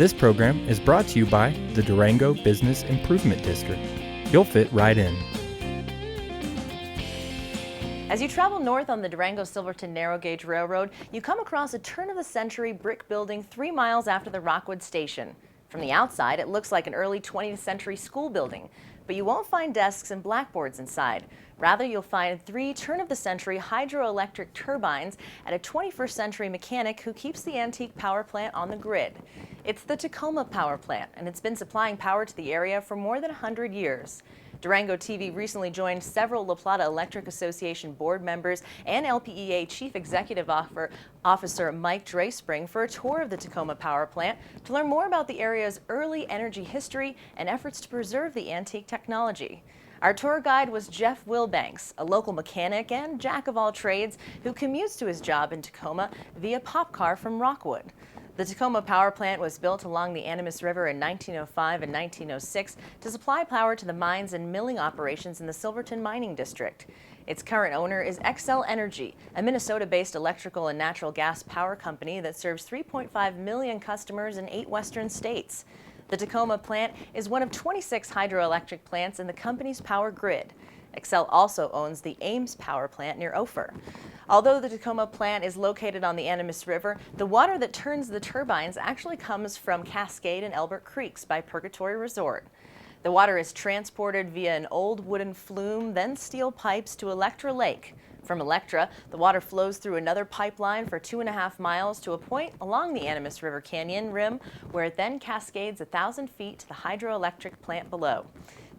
This program is brought to you by the Durango Business Improvement District. You'll fit right in. As you travel north on the Durango-Silverton narrow gauge railroad, you come across a turn-of-the-century brick building 3 miles after the Rockwood station. From the outside, it looks like an early 20th century school building, but you won't find desks and blackboards inside. Rather, you'll find 3 turn-of-the-century hydroelectric turbines and a 21st century mechanic who keeps the antique power plant on the grid. It's the Tacoma Power Plant, and it's been supplying power to the area for more than 100 years. Durango TV recently joined several La Plata Electric Association board members and LPEA Chief Executive Officer Mike Drayspring for a tour of the Tacoma Power Plant to learn more about the area's early energy history and efforts to preserve the antique technology. Our tour guide was Jeff Wilbanks, a local mechanic and jack of all trades who commutes to his job in Tacoma via pop car from Rockwood. The Tacoma Power Plant was built along the Animas River in 1905 and 1906 to supply power to the mines and milling operations in the Silverton mining district. Its current owner is Xcel Energy, a Minnesota-based electrical and natural gas power company that serves 3.5 million customers in 8 western states. The Tacoma plant is one of 26 hydroelectric plants in the company's power grid. Xcel also owns the Ames Power Plant near Ophir. Although the Tacoma plant is located on the Animas River, the water that turns the turbines actually comes from Cascade and Elbert Creeks by Purgatory Resort. The water is transported via an old wooden flume, then steel pipes to Electra Lake. From Electra, the water flows through another pipeline for 2.5 miles to a point along the Animas River Canyon rim, where it then cascades 1,000 feet to the hydroelectric plant below.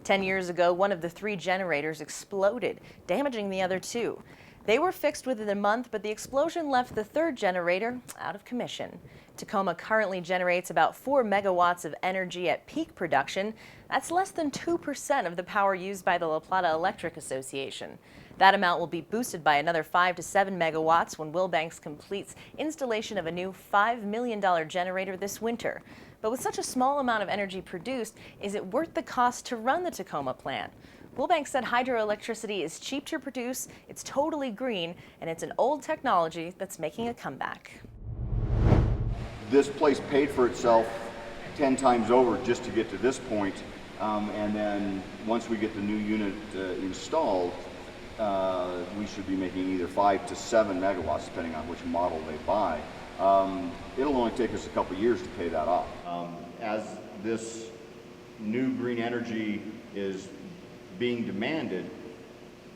10 years ago, one of the 3 generators exploded, damaging the other 2. They were fixed within a month, but the explosion left the 3rd generator out of commission. Tacoma currently generates about 4 megawatts of energy at peak production. That's less than 2% of the power used by the La Plata Electric Association. That amount will be boosted by another 5 to 7 megawatts when Wilbanks completes installation of a new $5 million generator this winter. But with such a small amount of energy produced, is it worth the cost to run the Tacoma plant? Wilbanks said hydroelectricity is cheap to produce, it's totally green, and it's an old technology that's making a comeback. This place paid for itself 10 times over just to get to this point, and then once we get the new unit installed, we should be making either 5 to 7 megawatts, depending on which model they buy. It'll only take us a couple years to pay that off. As this new green energy is being demanded,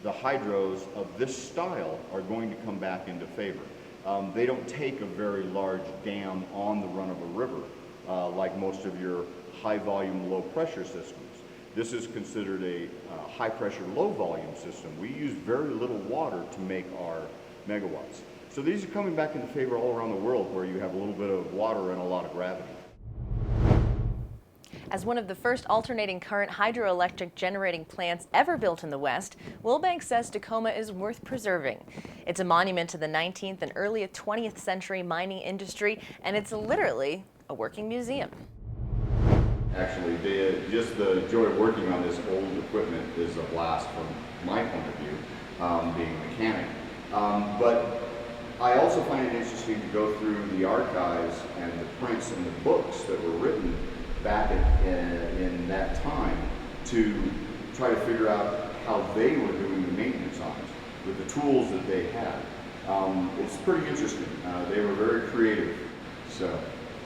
the hydros of this style are going to come back into favor. They don't take a very large dam on the run of a river like most of your high volume, low pressure systems. This is considered a high pressure, low volume system. We use very little water to make our megawatts. So these are coming back into favor all around the world where you have a little bit of water and a lot of gravity. As one of the first alternating current hydroelectric generating plants ever built in the West, Wilbanks says Tacoma is worth preserving. It's a monument to the 19th and early 20th century mining industry, and it's literally a working museum. Actually, just the joy of working on this old equipment is a blast from my point of view, being a mechanic. But I also find it interesting to go through the archives and the prints and the books that were written back in that time to try to figure out how they were doing the maintenance on it with the tools that they had. It's pretty interesting. They were very creative. So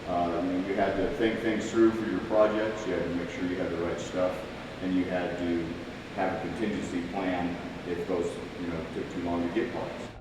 you had to think things through for your projects. You had to make sure you had the right stuff, and you had to have a contingency plan if those took too long to get parts.